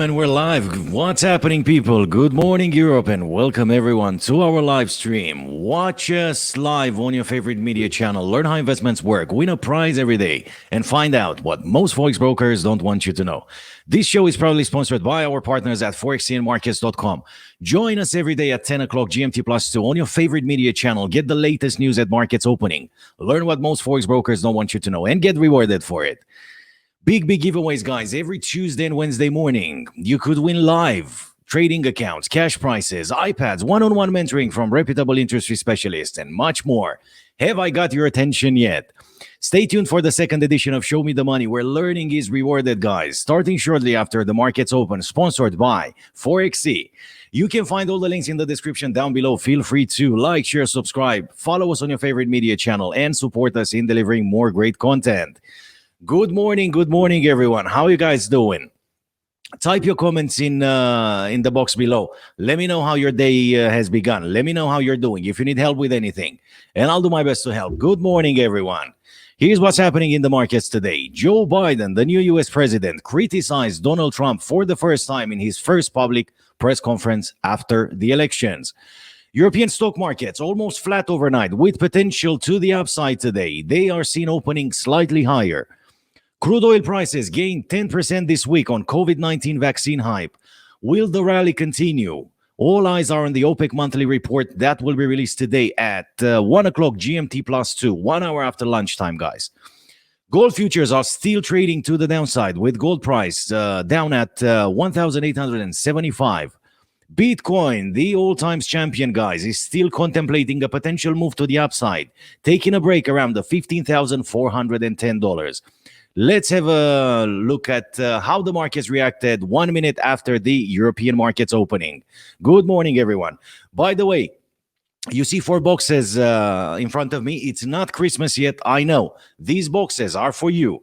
gentlemen, we're live. What's happening, people? Good morning, Europe, and welcome everyone to our live stream. Watch us live on your favorite media channel. Learn how investments work, win a prize every day, and find out what most forex brokers don't want you to know. This show is proudly sponsored by our partners at forexandmarkets.com. Join us every day at 10 o'clock GMT plus 2 on your favorite media channel. Get the latest news at markets opening. Learn what most forex brokers don't want you to know and get rewarded for it. Big giveaways, guys. Every Tuesday and Wednesday morning, you could win live trading accounts, cash prices, iPads, one-on-one mentoring from reputable industry specialists, and much more. Have I got your attention yet? Stay tuned for the second edition of Show Me the Money, where learning is rewarded, guys. Starting shortly after the markets open, sponsored by Forexy. You can find all the links in the description down below. Feel free to like, share, subscribe, follow us on your favorite media channel, and support us in delivering more great content. Good morning, everyone. How are you guys doing? Type your comments in the box below. Let me know how your day has begun. Let me know how you're doing, if you need help with anything, and I'll do my best to help. Good morning, everyone. Here's what's happening in the markets today. Joe Biden, the new U.S. president, criticized Donald Trump for the first time in his first public press conference after the elections. European stock markets almost flat overnight with potential to the upside today. They are seen opening slightly higher. Crude oil prices gained 10% this week on COVID-19 vaccine hype. Will the rally continue? All eyes are on the OPEC Monthly report that will be released today at 1 o'clock GMT plus 2, 1 hour after lunchtime, guys. Gold futures are still trading to the downside with gold price down at 1,875. Bitcoin, the all-time champion, guys, is still contemplating a potential move to the upside, taking a break around the $15,410. Let's have a look at how the markets reacted 1 minute after the European markets opening. Good morning, everyone. By the way, you see 4 boxes in front of me. It's not Christmas yet, I know. These boxes are for you.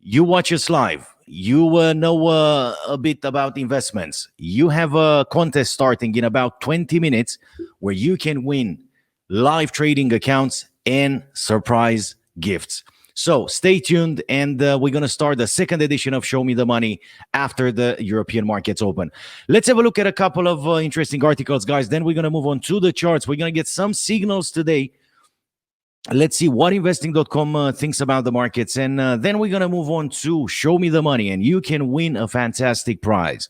You watch us live. You know a bit about investments. You have a contest starting in about 20 minutes where you can win live trading accounts and surprise gifts. So stay tuned, and we're going to start the second edition of Show Me the Money after the European markets open. Let's have a look at a couple of interesting articles, guys. Then we're going to move on to the charts. We're going to get some signals today. Let's see what investing.com thinks about the markets. And then we're going to move on to Show Me the Money, and you can win a fantastic prize.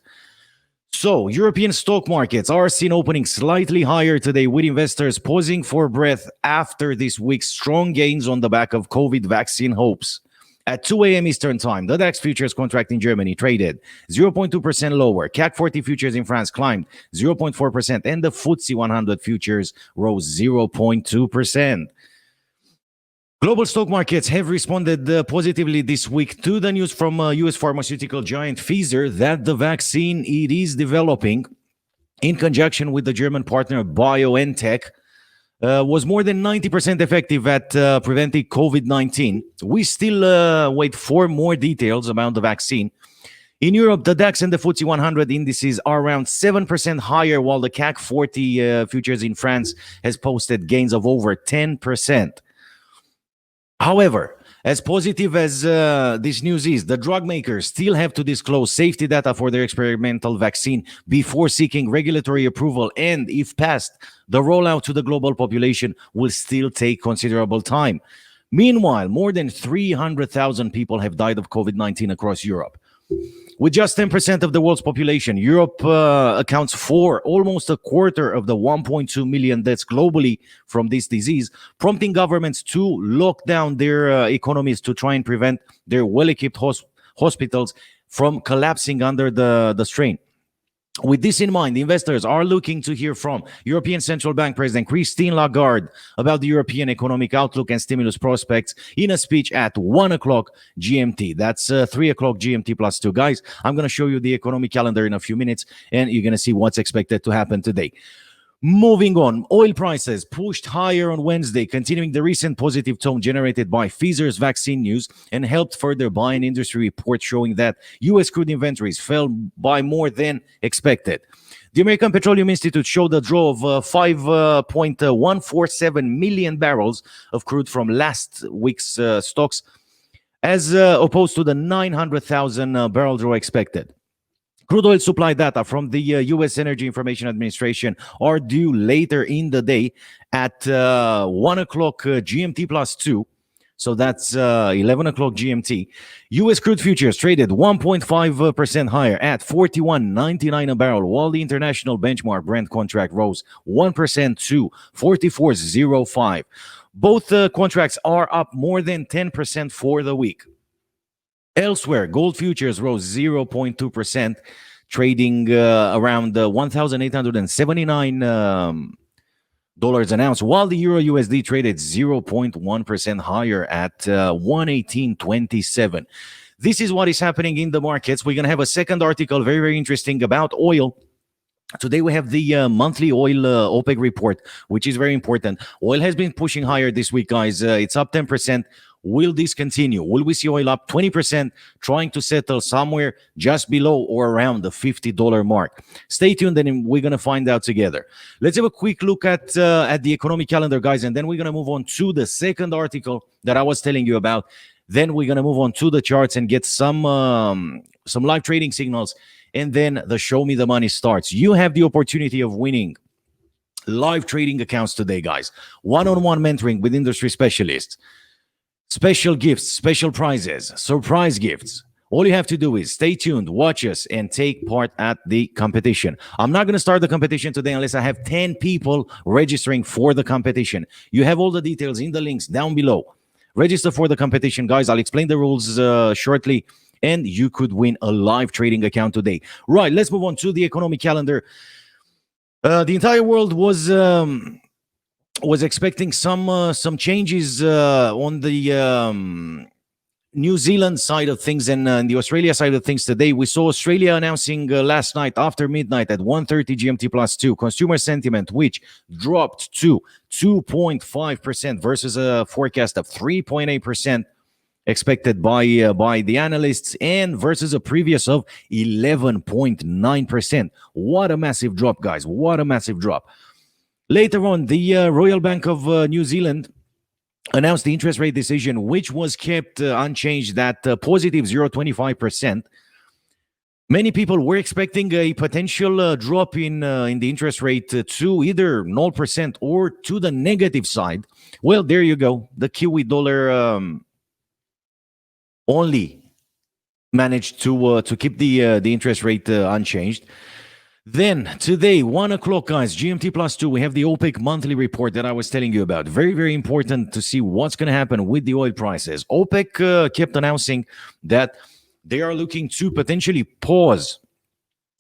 So, European stock markets are seen opening slightly higher today, with investors pausing for breath after this week's strong gains on the back of COVID vaccine hopes. At 2 a.m. Eastern Time, the DAX futures contract in Germany traded 0.2% lower. CAC 40 futures in France climbed 0.4%, and the FTSE 100 futures rose 0.2%. Global stock markets have responded positively this week to the news from U.S. pharmaceutical giant Pfizer that the vaccine it is developing in conjunction with the German partner BioNTech was more than 90% effective at preventing COVID-19. We still wait for more details about the vaccine. In Europe, the DAX and the FTSE 100 indices are around 7% higher, while the CAC 40 futures in France has posted gains of over 10%. However, as positive as this news is, the drug makers still have to disclose safety data for their experimental vaccine before seeking regulatory approval, and if passed, the rollout to the global population will still take considerable time. Meanwhile, more than 300,000 people have died of COVID-19 across Europe. With just 10% of the world's population, Europe accounts for almost a quarter of the 1.2 million deaths globally from this disease, prompting governments to lock down their economies to try and prevent their well-equipped hospitals from collapsing under the strain. With this in mind, investors are looking to hear from European Central Bank President Christine Lagarde about the European economic outlook and stimulus prospects in a speech at 1 o'clock GMT. That's 3 o'clock GMT plus 2. Guys, I'm going to show you the economic calendar in a few minutes, and you're going to see what's expected to happen today. Moving on, oil prices pushed higher on Wednesday, continuing the recent positive tone generated by Pfizer's vaccine news, and helped further by an industry report showing that U.S. crude inventories fell by more than expected. The American Petroleum Institute showed a draw of 5.147 million barrels of crude from last week's stocks, as opposed to the 900,000 barrel draw expected. Crude oil supply data from the U.S. Energy Information Administration are due later in the day at 1 o'clock GMT plus 2. So that's 11 o'clock GMT. U.S. crude futures traded 1.5% higher at 41.99 a barrel, while the international benchmark Brent contract rose 1% to 44.05. Both contracts are up more than 10% for the week. Elsewhere, gold futures rose 0.2%, trading around $1,879 an ounce, while the Euro USD traded 0.1% higher at 118.27. This is what is happening in the markets. We're going to have a second article, very, very interesting, about oil. Today we have the monthly oil OPEC report, which is very important. Oil has been pushing higher this week, guys. It's up 10%. Will this continue? Will we see oil up 20%, trying to settle somewhere just below or around the $50 mark? Stay tuned, and we're going to find out together. Let's have a quick look at the economic calendar, guys, and then we're going to move on to the second article that I was telling you about. Then we're going to move on to the charts and get some live trading signals, and then the Show Me the Money starts. You have the opportunity of winning live trading accounts today, guys. One-on-one mentoring with industry specialists. Special gifts, special prizes, surprise gifts. All you have to do is stay tuned, watch us, and take part at the competition. I'm not going to start the competition today unless I have 10 people registering for the competition. You have all the details in the links down below. Register for the competition, guys. I'll explain the rules shortly, and you could win a live trading account today. Right, let's move on to the economic calendar. The entire world was expecting some changes on the New Zealand side of things and the Australia side of things today. We saw Australia announcing last night after midnight at 1:30 GMT plus 2 consumer sentiment, which dropped to 2.5% versus a forecast of 3.8% expected by the analysts, and versus a previous of 11.9%. What a massive drop, guys. What a massive drop. Later on, the Royal Bank of New Zealand announced the interest rate decision, which was kept unchanged at positive 0.25%. Many people were expecting a potential drop in the interest rate to either 0% or to the negative side. Well, there you go. The Kiwi dollar only managed to keep the interest rate unchanged. Then today, 1 o'clock, guys, GMT plus 2, we have the OPEC monthly report that I was telling you about. Very, very important to see what's going to happen with the oil prices. OPEC kept announcing that they are looking to potentially pause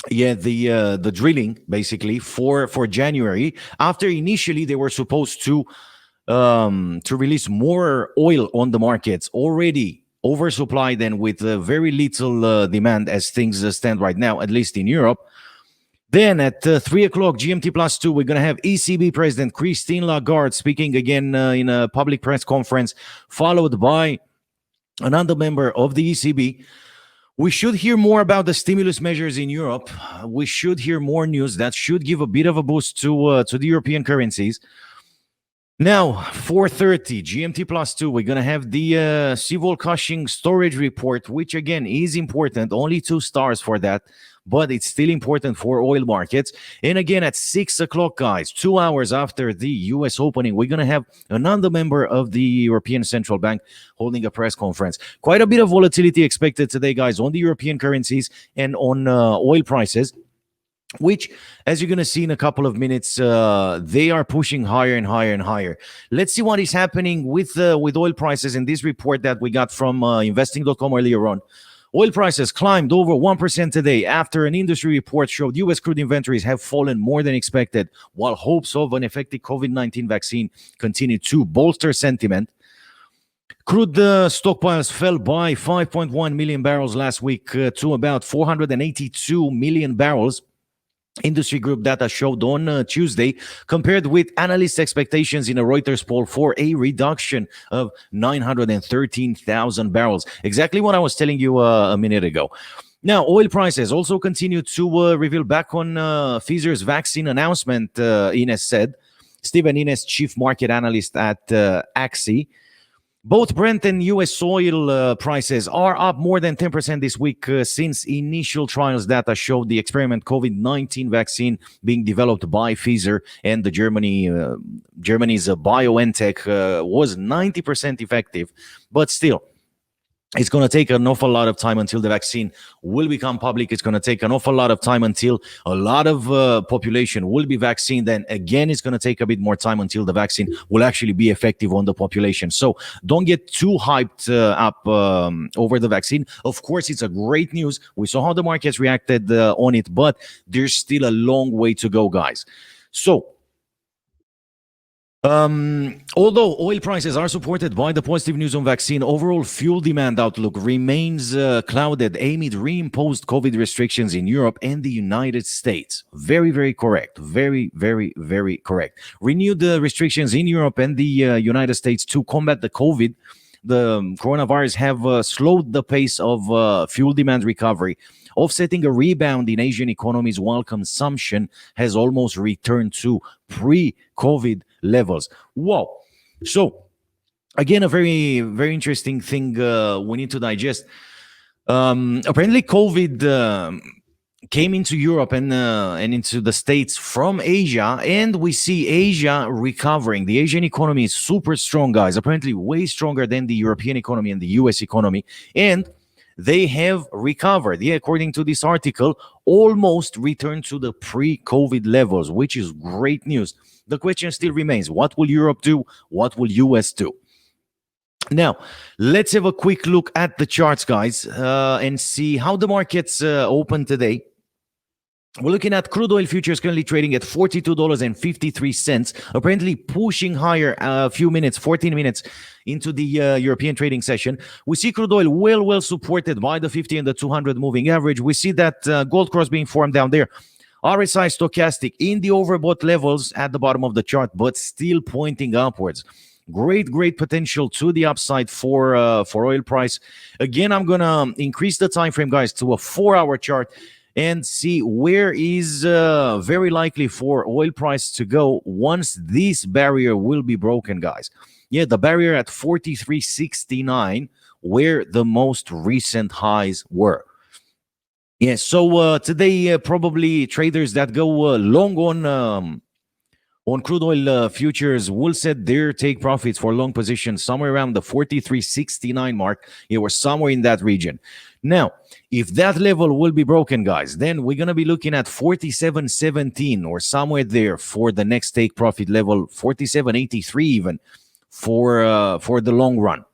the drilling, basically, for January, after initially they were supposed to release more oil on the markets, already oversupplied and with very little demand as things stand right now, at least in Europe. Then at 3 o'clock GMT plus 2, we're going to have ECB President Christine Lagarde speaking again in a public press conference, followed by another member of the ECB. We should hear more about the stimulus measures in Europe. We should hear more news that should give a bit of a boost to the European currencies. Now, 4:30 GMT plus 2, we're going to have the Seavolk Cushing storage report, which again is important. Only 2 stars for that, but it's still important for oil markets. And again, at 6 o'clock, guys, 2 hours after the U.S. opening, we're going to have another member of the European Central Bank holding a press conference. Quite a bit of volatility expected today, guys, on the European currencies and on oil prices, which, as you're going to see in a couple of minutes, they are pushing higher and higher and higher. Let's see what is happening with oil prices in this report that we got from investing.com earlier on. Oil prices climbed over 1% today after an industry report showed U.S. crude inventories have fallen more than expected, while hopes of an effective COVID-19 vaccine continue to bolster sentiment. Crude stockpiles fell by 5.1 million barrels last week to about 482 million barrels. Industry group data showed on Tuesday, compared with analyst expectations in a Reuters poll for a reduction of 913,000 barrels. Exactly what I was telling you a minute ago. Now, oil prices also continue to reveal back on Pfizer's vaccine announcement, Ines said. Stephen Ines, chief market analyst at AXI. Both Brent and US oil prices are up more than 10% this week since initial trials data showed the experiment COVID-19 vaccine being developed by Pfizer and the Germany's BioNTech was 90% effective. But still, it's going to take an awful lot of time until the vaccine will become public. It's going to take an awful lot of time until a lot of population will be vaccinated. Then again, it's going to take a bit more time until the vaccine will actually be effective on the population. So don't get too hyped up over the vaccine. Of course, it's a great news. We saw how the markets reacted on it, but there's still a long way to go, guys. So although oil prices are supported by the positive news on vaccine, overall fuel demand outlook remains clouded amid reimposed COVID restrictions in Europe and the United States. Very, very correct. Very, very, very correct. Renewed restrictions in Europe and the United States to combat the COVID. The coronavirus have slowed the pace of fuel demand recovery, offsetting a rebound in Asian economies while consumption has almost returned to pre-COVID levels. Whoa. So, again, a very, very interesting thing we need to digest. Apparently, COVID came into Europe and into the States from Asia, and we see Asia recovering. The Asian economy is super strong, guys, apparently way stronger than the European economy and the US economy. And they have recovered, according to this article, almost returned to the pre-COVID levels, which is great news. The question still remains, what will Europe do? What will US do? Now, let's have a quick look at the charts, guys, and see how the markets open today. We're looking at crude oil futures currently trading at $42.53, apparently pushing higher a few minutes, 14 minutes into the European trading session. We see crude oil well supported by the 50 and the 200 moving average. We see that gold cross being formed down there. RSI stochastic in the overbought levels at the bottom of the chart, but still pointing upwards. Great potential to the upside for oil price. Again, I'm gonna increase the time frame, guys, to a 4-hour chart and see where is very likely for oil price to go once this barrier will be broken, guys. Yeah, the barrier at 43.69, where the most recent highs were. Yeah, so today probably traders that go long on crude oil futures will set their take profits for long positions somewhere around the 43.69 mark. Yeah, we're somewhere in that region. Now, if that level will be broken, guys, then we're going to be looking at 47.17 or somewhere there for the next take profit level, 47.83 even for the long run.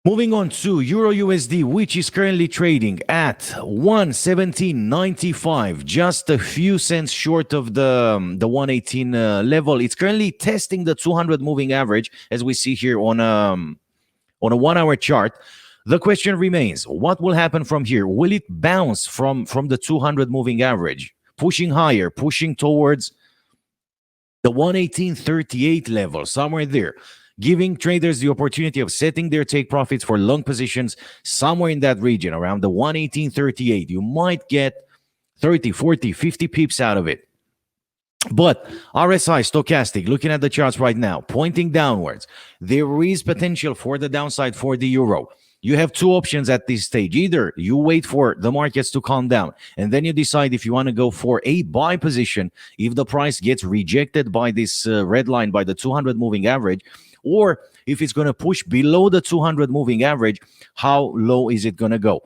Moving on to Euro USD, which is currently trading at 117.95, just a few cents short of the 118 level. It's currently testing the 200 moving average, as we see here on a 1-hour chart. The question remains, what will happen from here? Will it bounce from the 200 moving average, pushing higher, pushing towards the 118.38 level, somewhere there, giving traders the opportunity of setting their take profits for long positions somewhere in that region, around the 118.38. You might get 30, 40, 50 pips out of it. But RSI stochastic, looking at the charts right now, pointing downwards. There is potential for the downside for the euro. You have two options at this stage. Either you wait for the markets to calm down, and then you decide if you want to go for a buy position if the price gets rejected by this red line, by the 200 moving average, or if it's going to push below the 200 moving average, how low is it going to go?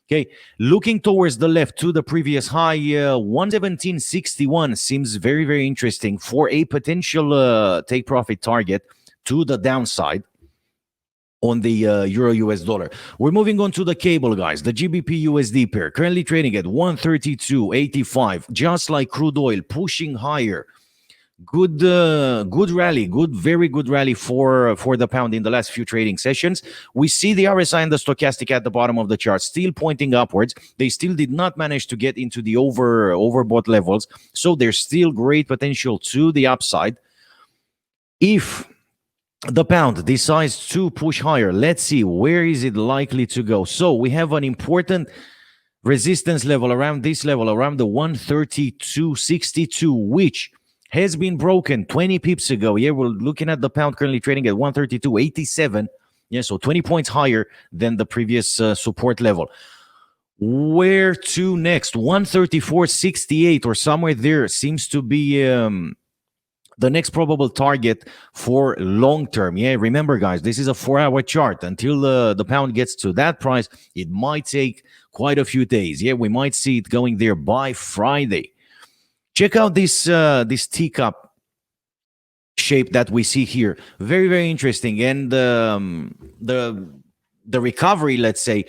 Okay, looking towards the left to the previous high, 117.61 seems very, very interesting for a potential take profit target to the downside on the euro US dollar. We're moving on to the cable, guys. The GBP USD pair currently trading at 132.85, just like crude oil, pushing higher. Good rally, very good rally for the pound in the last few trading sessions. We see the RSI and the stochastic at the bottom of the chart still pointing upwards. They still did not manage to get into the overbought levels, so there's still great potential to the upside. If the pound decides to push higher, let's see, where is it likely to go? So we have an important resistance level around this level, around the 132.62, which has been broken 20 pips ago. Yeah, we're looking at the pound currently trading at 132.87. Yeah, so 20 points higher than the previous support level. Where to next? 134.68 or somewhere there seems to be the next probable target for long term. Yeah, remember, guys, this is a 4-hour chart. Until the pound gets to that price, it might take quite a few days. Yeah, we might see it going there by Friday. Check out this teacup shape that we see here. Very, very interesting. And the recovery, let's say,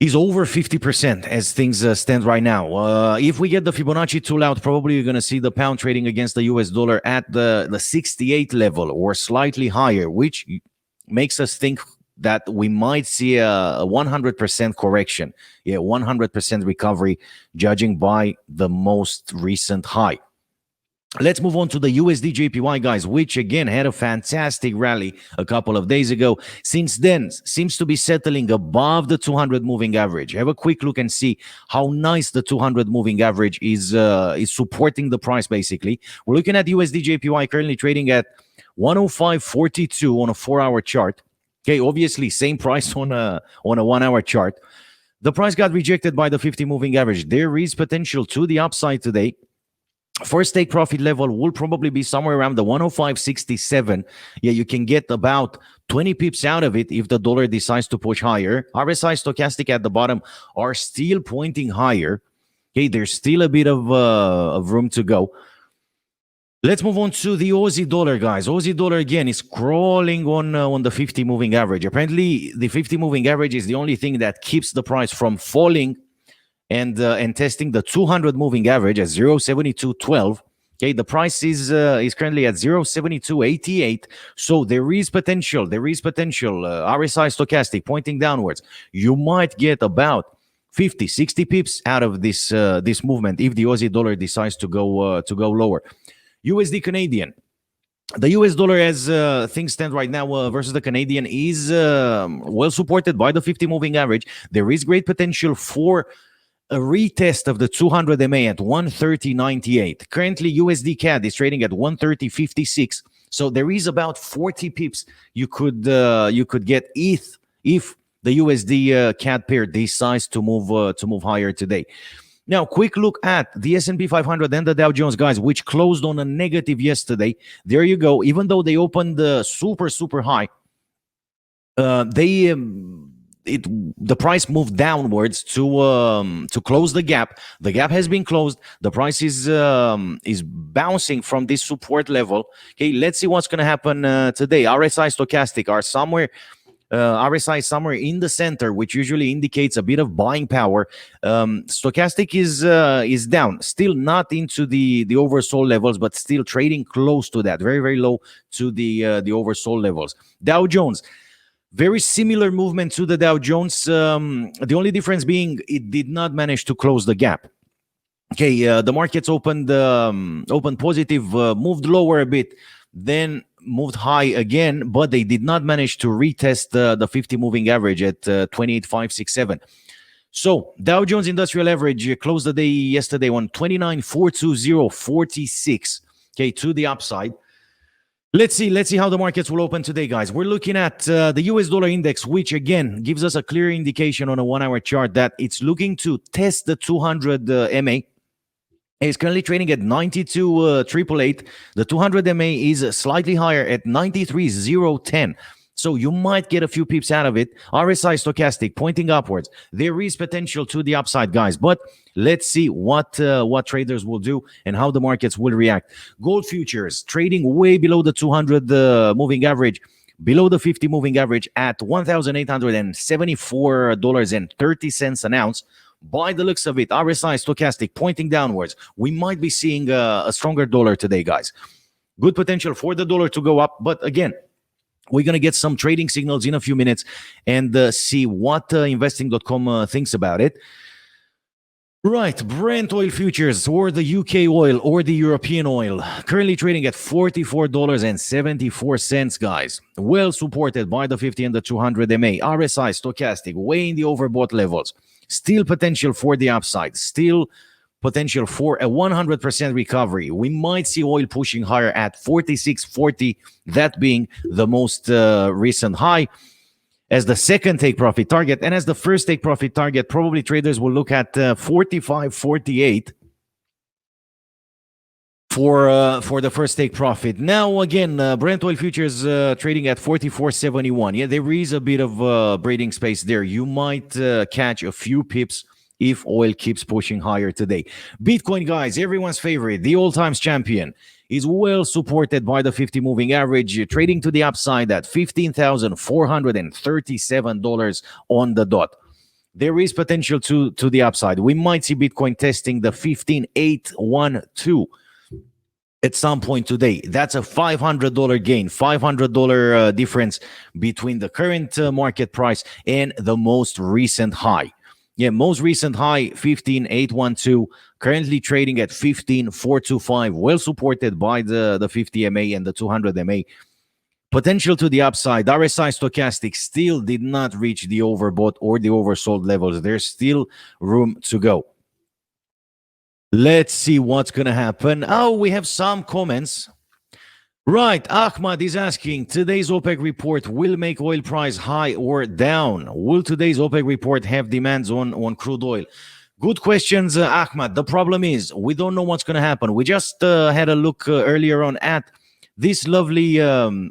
is over 50% as things stand right now. If we get the Fibonacci tool out, probably you're going to see the pound trading against the US dollar at the 68 level or slightly higher, which makes us think that we might see a 100% correction. Yeah, 100% recovery, judging by the most recent high. Let's move on to the USD JPY, guys, which again had a fantastic rally a couple of days ago. Since then, seems to be settling above the 200 moving average. Have a quick look and see how nice the 200 moving average is supporting the price, basically. We're looking at USD JPY currently trading at 105.42 on a 4-hour chart. Okay, obviously, same price on a 1-hour chart. The price got rejected by the 50 moving average. There is potential to the upside today. First take profit level will probably be somewhere around the 105.67. Yeah, you can get about 20 pips out of it if the dollar decides to push higher. RSI stochastic at the bottom are still pointing higher. Okay, there's still a bit of room to go. Let's move on to the Aussie dollar, guys. Aussie dollar again is crawling on the 50 moving average. Apparently, the 50 moving average is the only thing that keeps the price from falling and testing the 200 moving average at 0.7212. Okay, the price is currently at 0.7288. So there is potential. RSI stochastic pointing downwards. You might get about 50, 60 pips out of this movement if the Aussie dollar decides to go lower. USD Canadian. The US dollar, as things stand right now versus the Canadian, is well supported by the 50 moving average. There is great potential for a retest of the 200 MA at 130.98. Currently, USD CAD is trading at 130.56. So there is about 40 pips you could get if the USD CAD pair decides to move higher today. Now, quick look at the S&P 500 and the Dow Jones, guys, which closed on a negative yesterday. There you go. Even though they opened super high, the price moved downwards to close the gap. The gap has been closed. The price is bouncing from this support level. Okay, let's see what's going to happen today. RSI stochastic are somewhere. RSI somewhere in the center, which usually indicates a bit of buying power. Stochastic is down, still not into the oversold levels, but still trading close to that, very low to the oversold levels. Dow Jones. Very similar movement to the Dow Jones. The only difference being it did not manage to close the gap. Okay, the markets opened positive, moved lower a bit, then moved high again, but they did not manage to retest the 50 moving average at 28.567. So Dow Jones Industrial Average closed the day yesterday on 29,420.46. Okay, to the upside. Let's see how the markets will open today, guys. We're looking at the US dollar index, which again gives us a clear indication on a 1-hour chart that it's looking to test the 200 MA. It's currently trading at 92,888. The 200 MA is slightly higher at 93,010. So you might get a few pips out of it. RSI stochastic pointing upwards. There is potential to the upside, guys. But let's see what traders will do and how the markets will react. Gold futures trading way below the 200 moving average, below the 50 moving average at $1,874.30 an ounce. By the looks of it, RSI stochastic pointing downwards. We might be seeing a stronger dollar today, guys. Good potential for the dollar to go up, but again, we're going to get some trading signals in a few minutes and see what investing.com thinks about it. Right, Brent oil futures or the UK oil or the European oil currently trading at $44.74, guys. Well supported by the 50 and the 200 MA. RSI stochastic way in the overbought levels. Still potential for the upside. Still potential for a 100% recovery. We might see oil pushing higher at 46.40, that being the most recent high, as the second take profit target. And as the first take profit target, probably traders will look at 45.48 for the first take profit. Now again, Brent oil futures trading at 44.71. Yeah, there is a bit of breathing space there. You might catch a few pips if oil keeps pushing higher today. Bitcoin, guys, everyone's favorite, the all-time champion, is well supported by the 50 moving average, trading to the upside at $15,437 on the dot. There is potential to the upside. We might see Bitcoin testing the 15,812 at some point today. That's a $500 gain, $500 difference between the current market price and the most recent high. Yeah, most recent high, 15,812, currently trading at 15,425, well supported by the 50 MA and the 200 MA. Potential to the upside. RSI stochastic still did not reach the overbought or the oversold levels. There's still room to go. Let's see what's going to happen. Oh, we have some comments. Right, Ahmad is asking, today's OPEC report will make oil price high or down? Will today's OPEC report have demands on crude oil? Good questions, Ahmad. The problem is we don't know what's going to happen. We just had a look earlier on at this lovely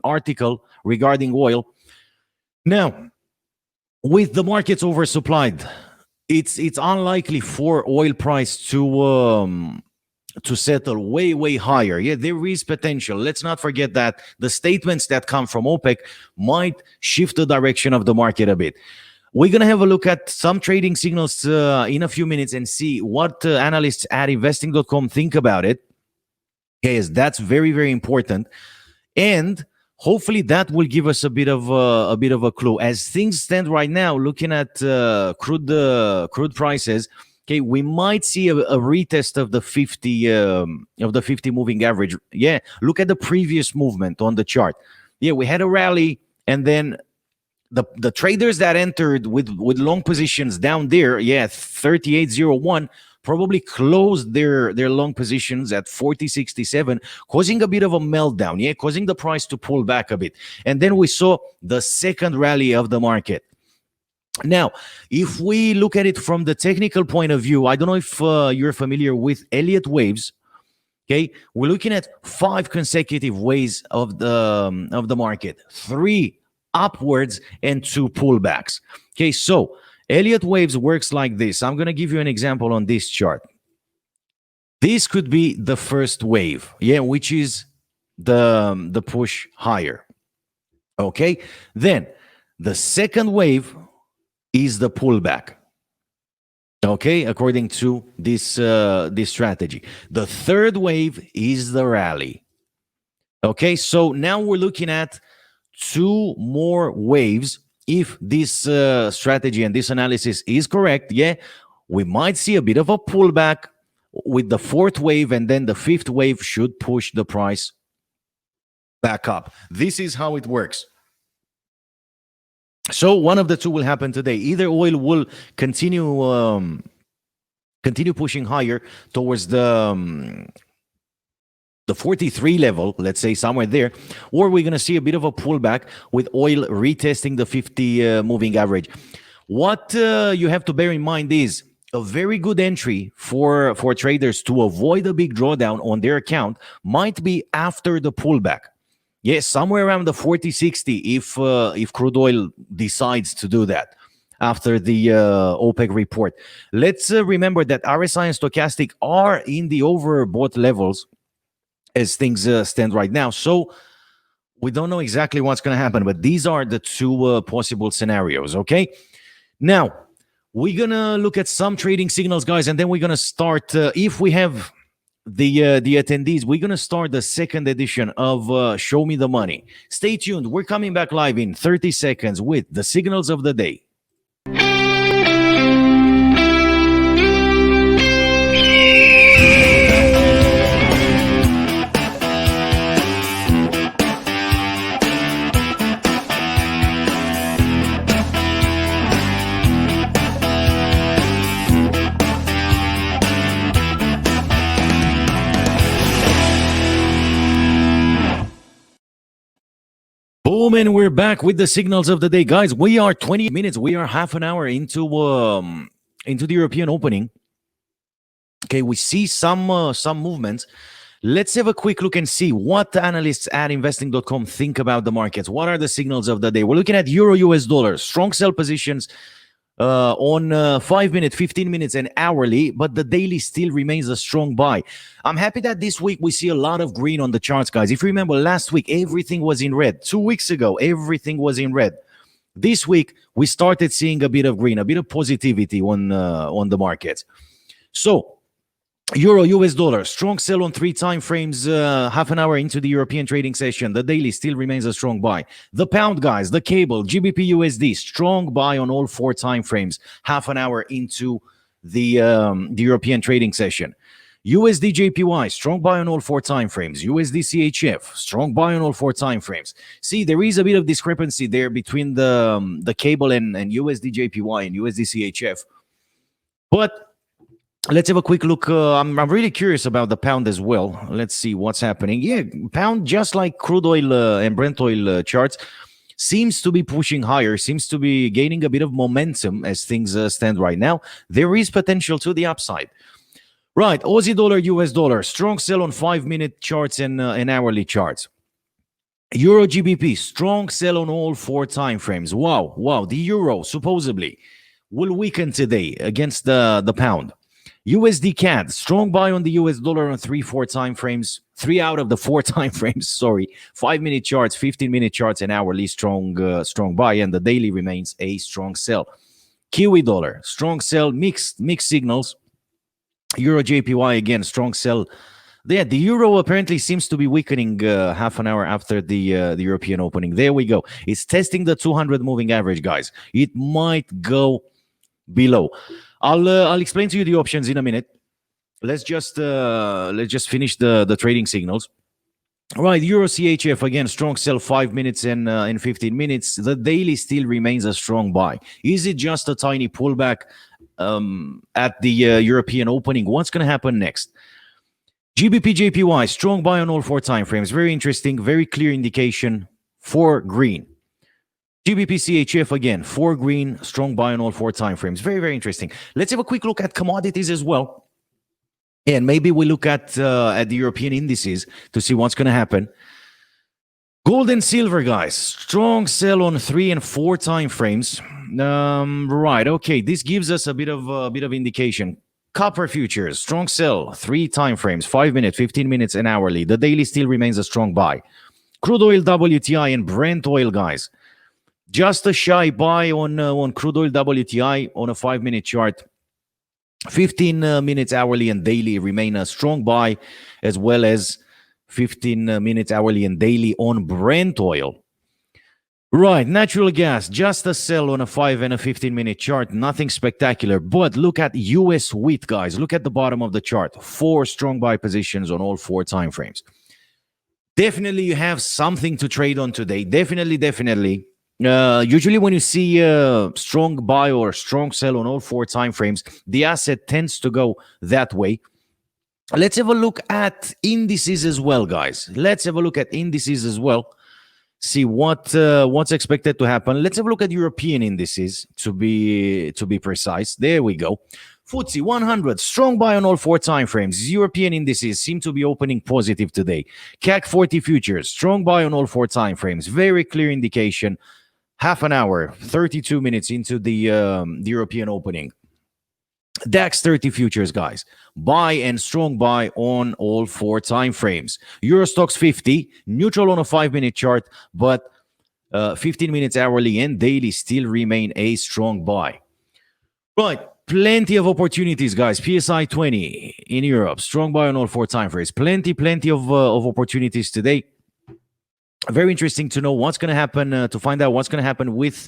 article regarding oil. Now, with the markets oversupplied, it's unlikely for oil price to settle way higher. Yeah, there is potential. Let's not forget that the statements that come from OPEC might shift the direction of the market a bit. We're going to have a look at some trading signals in a few minutes and see what analysts at investing.com think about it. Okay, yes, that's very important. And hopefully that will give us a bit of a clue. As things stand right now, looking at crude prices, okay, we might see a retest of the 50 moving average. Yeah, look at the previous movement on the chart. Yeah, we had a rally, and then the traders that entered with long positions down there, yeah, 38.01, probably closed their long positions at 40.67, causing a bit of a meltdown. Yeah, causing the price to pull back a bit, and then we saw the second rally of the market. Now, if we look at it from the technical point of view, I don't know if you're familiar with Elliott waves. Okay, we're looking at 5 consecutive waves of the market, 3 upwards and 2 pullbacks. Okay, so Elliott waves works like this. I'm going to give you an example on this chart. This could be the first wave, yeah, which is the push higher. Okay, then the second wave is the pullback. Okay, according to this strategy. The third wave is the rally. Okay, so now we're looking at 2 more waves. If this strategy and this analysis is correct, yeah, we might see a bit of a pullback with the 4th wave, and then the 5th wave should push the price back up. This is how it works. So one of the 2 will happen today. Either oil will continue pushing higher towards the 43 level, let's say somewhere there, or we're going to see a bit of a pullback with oil retesting the 50 moving average. What you have to bear in mind is a very good entry for traders to avoid a big drawdown on their account might be after the pullback. Yes, somewhere around the 40-60 if crude oil decides to do that after the OPEC report. Let's remember that RSI and stochastic are in the overbought levels as things stand right now. So we don't know exactly what's going to happen, but these are the 2 possible scenarios, okay? Now, we're going to look at some trading signals, guys, and then we're going to start, if we have the attendees, we're going to start the second edition of Show Me the Money. Stay tuned. We're coming back live in 30 seconds with the signals of the day. Boom, and we're back with the signals of the day, guys. We are 20 minutes. We are half an hour into the European opening. Okay, we see some movements. Let's have a quick look and see what the analysts at investing.com think about the markets. What are the signals of the day? We're looking at Euro US dollar, strong sell positions on 5 minute, 15 minutes, and hourly, but the daily still remains a strong buy. I'm happy that this week we see a lot of green on the charts, guys. If you remember, last week everything was in red. 2 weeks ago, everything was in red. This week we started seeing a bit of green, a bit of positivity on the markets. So Euro US dollar, strong sell on 3 time frames, half an hour into the European trading session. The daily still remains a strong buy. The pound, guys, the cable, GBP USD, strong buy on all 4 time frames, half an hour into the European trading session. USD JPY, strong buy on all 4 time frames. USD CHF, strong buy on all 4 time frames. See, there is a bit of discrepancy there between the cable and USD JPY and USD CHF. But let's have a quick look. I'm really curious about the pound as well. Let's see what's happening. Yeah, pound, just like crude oil and Brent oil charts, seems to be pushing higher, seems to be gaining a bit of momentum as things stand right now. There is potential to the upside. Right, Aussie dollar, US dollar, strong sell on 5 minute charts and hourly charts. Euro GBP, strong sell on all 4 time frames. Wow. The euro supposedly will weaken today against the pound. USD CAD, strong buy on the US dollar on 3-4 time frames. 3 out of the 4 time frames, sorry. 5 minute charts, 15 minute charts, and hourly strong buy, and the daily remains a strong sell. Kiwi dollar, strong sell, mixed signals. Euro JPY again, strong sell. Yeah, the euro apparently seems to be weakening half an hour after the European opening. There we go. It's testing the 200 moving average, guys. It might go below. I'll explain to you the options in a minute. Let's just finish the trading signals. All right, Euro CHF again, strong sell 5 minutes and 15 minutes. The daily still remains a strong buy. Is it just a tiny pullback at the European opening? What's going to happen next? GBP JPY, strong buy on all 4 time frames. Very interesting, very clear indication for green. GBP CHF again, 4 green, strong buy on all 4 time frames. Very, very interesting. Let's have a quick look at commodities as well. And maybe we look at the European indices to see what's going to happen. Gold and silver, guys, strong sell on 3 and 4 time frames. Right, okay, this gives us a bit of indication. Copper futures, strong sell, 3 time frames, 5 minutes, 15 minutes, and hourly. The daily still remains a strong buy. Crude oil, WTI, and Brent oil, guys. Just a shy buy on crude oil WTI on a 5 minute chart. 15 minutes hourly and daily remain a strong buy, as well as 15 minutes hourly and daily on Brent oil. Right, natural gas, just a sell on a 5 and a 15 minute chart. Nothing spectacular, but look at US wheat, guys. Look at the bottom of the chart. 4 strong buy positions on all 4 time frames. Definitely you have something to trade on today. Definitely. Usually when you see a strong buy or strong sell on all 4 time frames, the asset tends to go that way. Let's have a look at indices as well, guys. Let's have a look at indices as well. See what's expected to happen. Let's have a look at European indices to be precise. There we go. FTSE 100, strong buy on all 4 time frames. European indices seem to be opening positive today. CAC 40 futures, strong buy on all 4 time frames. Very clear indication. Half an hour, 32 minutes into the European opening. DAX 30 futures, guys. Buy and strong buy on all 4 time frames. Eurostoxx 50, neutral on a 5 minute chart, but 15 minutes hourly and daily still remain a strong buy. Right, plenty of opportunities, guys. PSI 20 in Europe, strong buy on all 4 time frames. Plenty of opportunities today. Very interesting to know what's going to happen, to find out what's going to happen with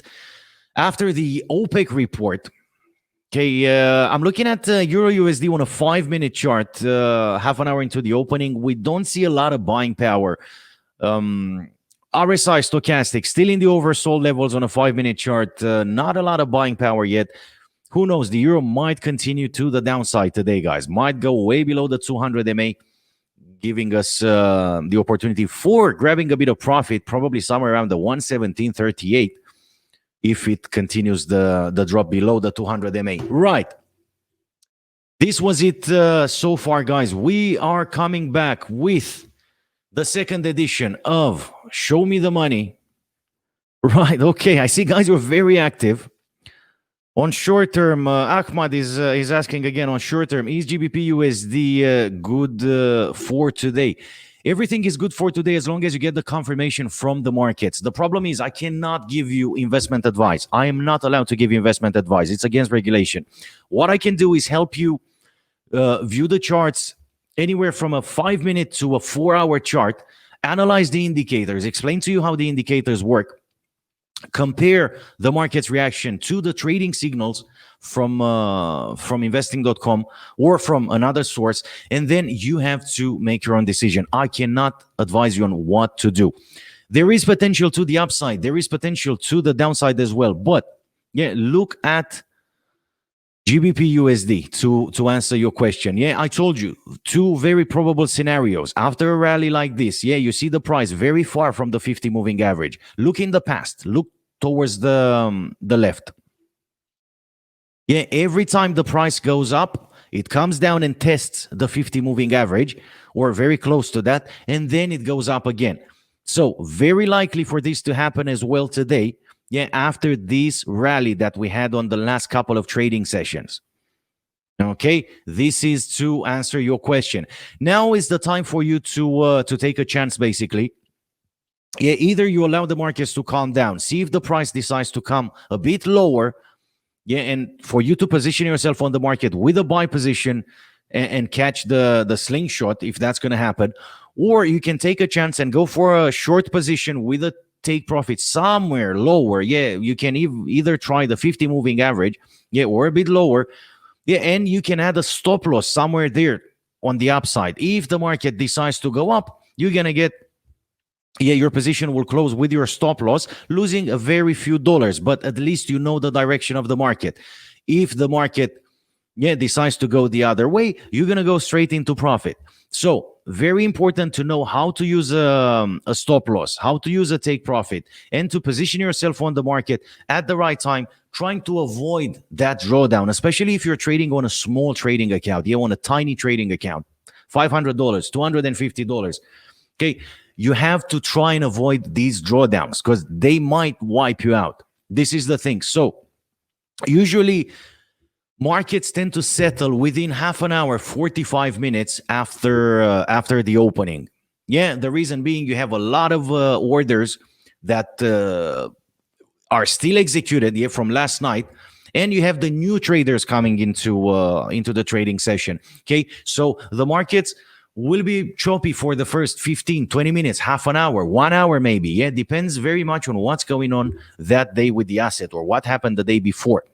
after the OPEC report. Okay, I'm looking at Euro USD on a 5 minute chart, half an hour into the opening. We don't see a lot of buying power. RSI stochastic still in the oversold levels on a 5 minute chart. Not a lot of buying power yet. Who knows? The euro might continue to the downside today, guys. Might go way below the 200 MA. giving us the opportunity for grabbing a bit of profit, probably somewhere around the 117.38 if it continues the drop below the 200 MA. Right. This was it so far, guys. We are coming back with the second edition of Show Me the Money. Right. Okay. I see, guys, you're very active. On short term, Ahmad is asking again on short term, is GBP USD good for today? Everything is good for today as long as you get the confirmation from the markets. The problem is I cannot give you investment advice. I am not allowed to give you investment advice. It's against regulation. What I can do is help you view the charts anywhere from a 5-minute to a 4-hour chart, analyze the indicators, explain to you how the indicators work, compare the market's reaction to the trading signals from investing.com or from another source, and then you have to make your own decision. I cannot advise you on what to do. There is potential to the upside, there is potential to the downside as well, but yeah, look at GBP USD to answer your question. Yeah, I told you two very probable scenarios. After a rally like this, yeah, you see the price very far from the 50 moving average. Look in the past. Look towards the left. Yeah, every time the price goes up, it comes down and tests the 50 moving average or very close to that, and then it goes up again. So very likely for this to happen as well today. Yeah, after this rally that we had on the last couple of trading sessions. Okay, this is to answer your question. Now is the time for you to take a chance, basically. Yeah, either you allow the markets to calm down, see if the price decides to come a bit lower, yeah, and for you to position yourself on the market with a buy position and catch the slingshot if that's going to happen, or you can take a chance and go for a short position with a take profit somewhere lower. Yeah, you can either try the 50 moving average, yeah, or a bit lower. Yeah, and you can add a stop loss somewhere there on the upside. If the market decides to go up, you're going to get, yeah, your position will close with your stop loss, losing a very few dollars, but at least you know the direction of the market. If the market, yeah, decides to go the other way, you're going to go straight into profit. So very important to know how to use a stop loss, how to use a take profit, and to position yourself on the market at the right time, trying to avoid that drawdown, especially if you're trading on a small trading account, yeah, on a tiny trading account, $500, $250. Okay, you have to try and avoid these drawdowns because they might wipe you out. This is the thing. So usually markets tend to settle within half an hour, 45 minutes after the opening. Yeah, the reason being you have a lot of orders that are still executed, yeah, from last night, and you have the new traders coming into the trading session. Okay, so the markets will be choppy for the first 15, 20 minutes, half an hour, 1 hour maybe. Yeah, depends very much on what's going on that day with the asset or what happened the day before.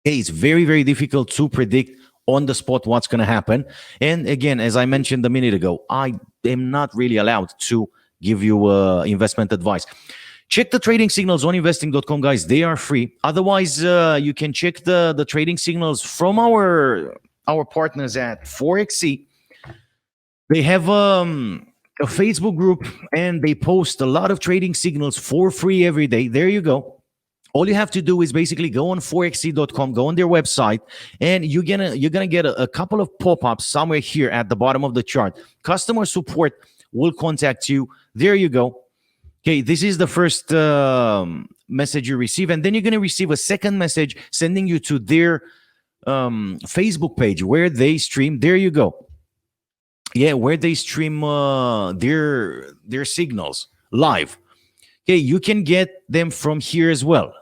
Okay, it's very, very difficult to predict on the spot what's going to happen. And again, as I mentioned a minute ago, I am not really allowed to give you investment advice. Check the trading signals on investing.com, guys. They are free. Otherwise, you can check the trading signals from our partners at Forexy. They have a Facebook group and they post a lot of trading signals for free every day. There you go. All you have to do is basically go on forexy.com, go on their website, and you're gonna get a couple of pop-ups somewhere here at the bottom of the chart. Customer support will contact you. There you go. Okay, this is the first message you receive, and then you're gonna receive a second message sending you to their Facebook page where they stream. There you go. Yeah, where they stream their signals live. Okay, you can get them from here as well.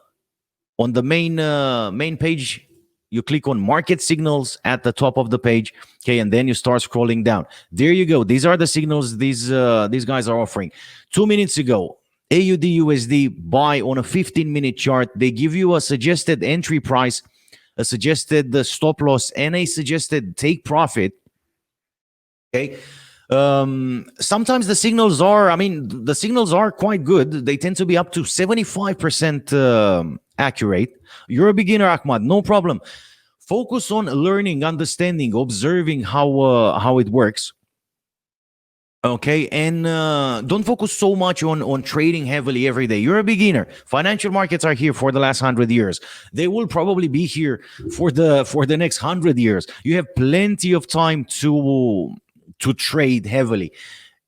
On the main page, you click on Market Signals at the top of the page. Okay, and then you start scrolling down. There you go. These are the signals these guys are offering. 2 minutes ago, AUD USD buy on a 15-minute chart. They give you a suggested entry price, a suggested stop loss, and a suggested take profit. Okay. Sometimes the signals are quite good. They tend to be up to 75% accurate. You're a beginner, Ahmad, no problem. Focus on learning, understanding, observing how it works. Okay, and don't focus so much on trading heavily every day. You're a beginner. Financial markets are here for the last 100 years. They will probably be here for the next 100 years. You have plenty of time to trade heavily.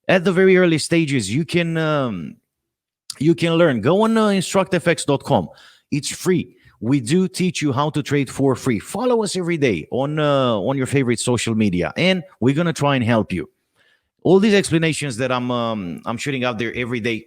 At the very early stages, you can learn. Go on instructfx.com. It's free. We do teach you how to trade for free. Follow us every day on your favorite social media, and we're gonna try and help you. All these explanations that I'm shooting out there every day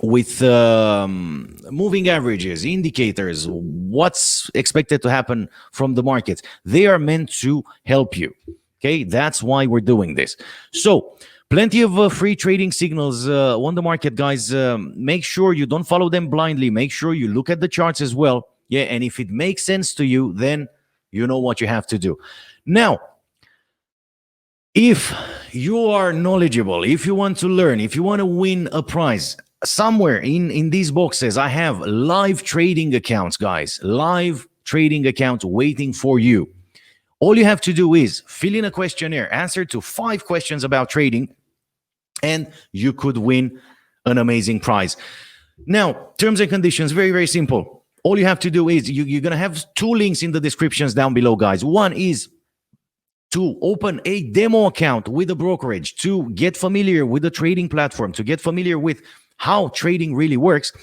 with moving averages, indicators, what's expected to happen from the markets, they are meant to help you. Okay, that's why we're doing this. So plenty of free trading signals on the market, guys. Make sure you don't follow them blindly. Make sure you look at the charts as well. Yeah, and if it makes sense to you, then you know what you have to do. Now, if you are knowledgeable, if you want to learn, if you want to win a prize, somewhere in these boxes, I have live trading accounts, guys. Live trading accounts waiting for you. All you have to do is fill in a questionnaire, answer to 5 questions about trading, and you could win an amazing prize. Now, terms and conditions, very, very simple. All you have to do is you're going to have 2 links in the descriptions down below, guys. One is to open a demo account with a brokerage, to get familiar with the trading platform, to get familiar with how trading really works.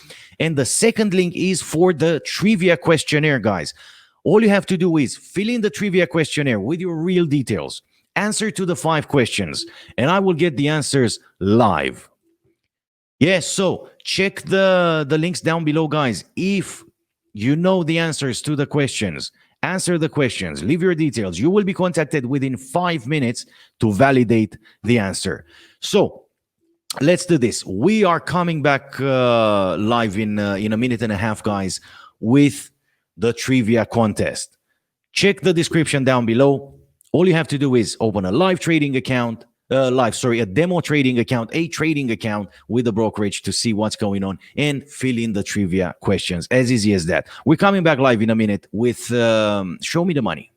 And the second link is for the trivia questionnaire, guys. All you have to do is fill in the trivia questionnaire with your real details, answer to the 5 questions, and I will get the answers live. Yes, so check the links down below, guys. If you know the answers to the questions, answer the questions, leave your details. You will be contacted within 5 minutes to validate the answer. So let's do this. We are coming back live in a minute and a half, guys, with the trivia contest. Check the description down below. All you have to do is open a live trading account, a demo trading account, a trading account with the brokerage to see what's going on and fill in the trivia questions. As easy as that. We're coming back live in a minute with Show Me the Money.